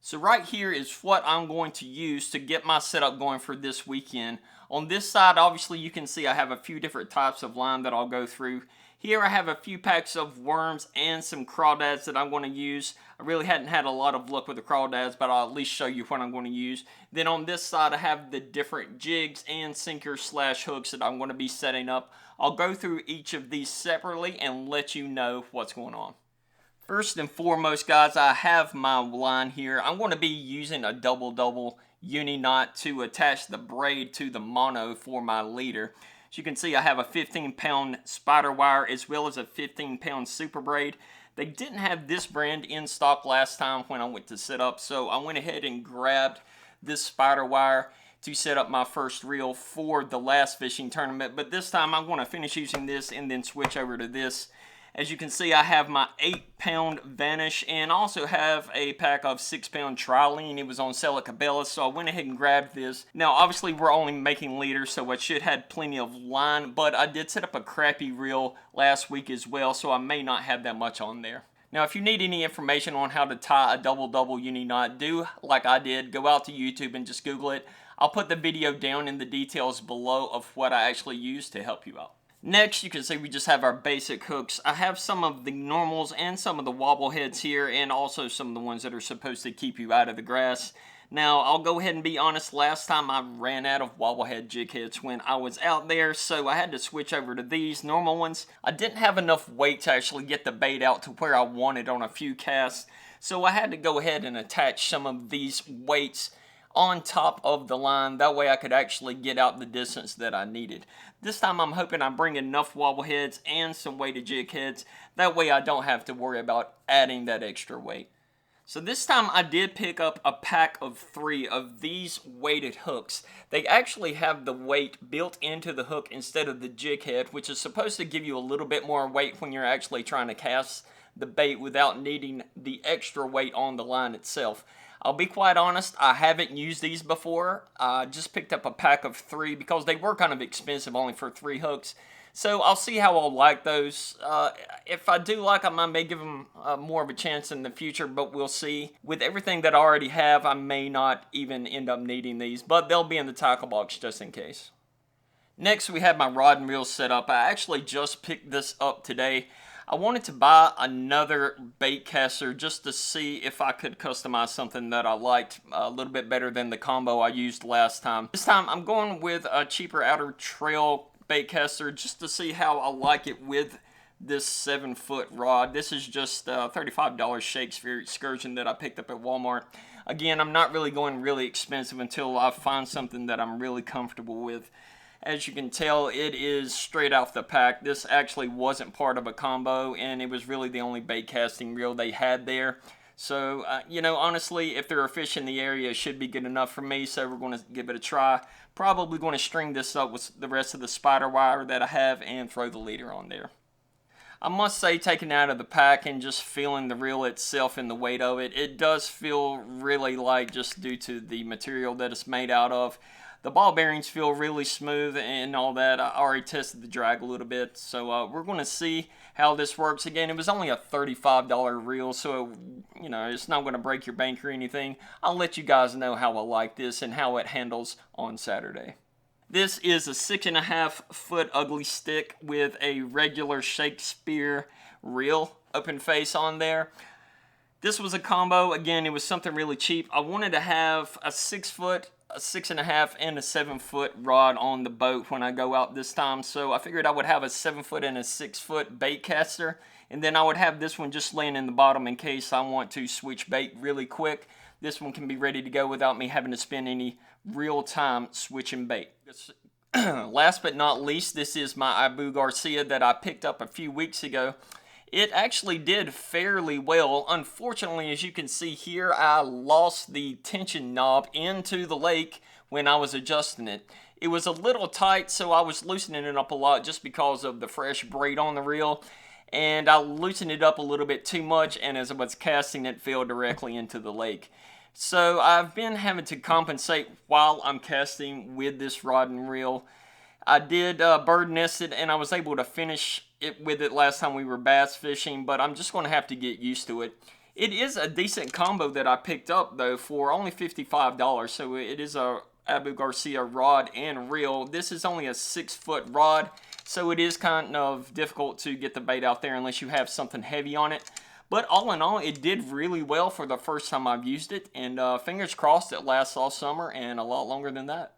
So right here is what I'm going to use to get my setup going for this weekend. On this side, obviously you can see I have a few different types of line that I'll go through. Here I have a few packs of worms and some crawdads that I'm going to use. I really hadn't had a lot of luck with the crawdads, but I'll at least show you what I'm going to use. Then on this side I have the different jigs and sinkers slash hooks that I'm going to be setting up. I'll go through each of these separately and let you know what's going on. First and foremost, guys, I have my line here. I'm going to be using a double uni knot to attach the braid to the mono for my leader. As you can see, I have a 15-pound spider wire as well as a 15-pound super braid. They didn't have this brand in stock last time when I went to set up, so I went ahead and grabbed this spider wire to set up my first reel for the last fishing tournament. But this time I'm going to finish using this and then switch over to this. As you can see, I have my 8-pound Vanish and also have a pack of 6-pound Trilene. It was on sale at Cabela's, so I went ahead and grabbed this. Now, obviously, we're only making leaders, so I should have plenty of line, but I did set up a crappy reel last week as well, so I may not have that much on there. Now, if you need any information on how to tie a double uni knot, do like I did, go out to YouTube and just Google it. I'll put the video down in the details below of what I actually use to help you out. Next, you can see we just have our basic hooks. I have some of the normals and some of the wobble heads here, and also some of the ones that are supposed to keep you out of the grass. Now, I'll go ahead and be honest, last time I ran out of wobble head jig heads when I was out there, so I had to switch over to these normal ones. I didn't have enough weight to actually get the bait out to where I wanted on a few casts, so I had to go ahead and attach some of these weights on top of the line. That way I could actually get out the distance that I needed. This time I'm hoping I bring enough wobble heads and some weighted jig heads. That way I don't have to worry about adding that extra weight. So this time I did pick up a pack of 3 of these weighted hooks. They actually have the weight built into the hook instead of the jig head, which is supposed to give you a little bit more weight when you're actually trying to cast the bait without needing the extra weight on the line itself. I'll be quite honest, I haven't used these before. I just picked up a pack of 3 because they were kind of expensive, only for 3 hooks. So I'll see how I'll like those. If I do like them, I may give them more of a chance in the future, but we'll see. With everything that I already have, I may not even end up needing these, but they'll be in the tackle box just in case. Next, we have my rod and reel set up. I actually just picked this up today. I wanted to buy another bait caster just to see if I could customize something that I liked a little bit better than the combo I used last time. This time I'm going with a cheaper outer trail bait caster just to see how I like it with this 7-foot rod. This is just $35 Shakespeare Excursion that I picked up at Walmart. Again, I'm not really going really expensive until I find something that I'm really comfortable with. As you can tell, it is straight off the pack. This actually wasn't part of a combo, and it was really the only bait casting reel they had there. So, you know, honestly, if there are fish in the area, it should be good enough for me, so we're going to give it a try. Probably going to string this up with the rest of the spider wire that I have and throw the leader on there. I must say, taking it out of the pack and just feeling the reel itself and the weight of it, it does feel really light just due to the material that it's made out of. The ball bearings feel really smooth and all that. I already tested the drag a little bit, so we're going to see how this works. Again, it was only a $35 reel, so you know it's not going to break your bank or anything. I'll let you guys know how I like this and how it handles on Saturday. This is a 6.5-foot ugly stick with a regular Shakespeare reel open face on there. This was a combo. Again, it was something really cheap. I wanted to have a 6-foot, a 6.5, and a 7-foot rod on the boat when I go out this time. So I figured I would have a 7-foot and a 6-foot bait caster. And then I would have this one just laying in the bottom in case I want to switch bait really quick. This one can be ready to go without me having to spend any real time switching bait. Last but not least, this is my Abu Garcia that I picked up a few weeks ago. It actually did fairly well. Unfortunately, as you can see here, I lost the tension knob into the lake when I was adjusting it. It was a little tight, so I was loosening it up a lot just because of the fresh braid on the reel. And I loosened it up a little bit too much, and as I was casting, it fell directly into the lake. So I've been having to compensate while I'm casting with this rod and reel. I did bird nested, and I was able to finish it with it last time we were bass fishing, but I'm just going to have to get used to it. It is a decent combo that I picked up though for only $55. So it is a Abu Garcia rod and reel. This is only a 6-foot rod, so it is kind of difficult to get the bait out there unless you have something heavy on it. But all in all, it did really well for the first time I've used it, and fingers crossed it lasts all summer and a lot longer than that.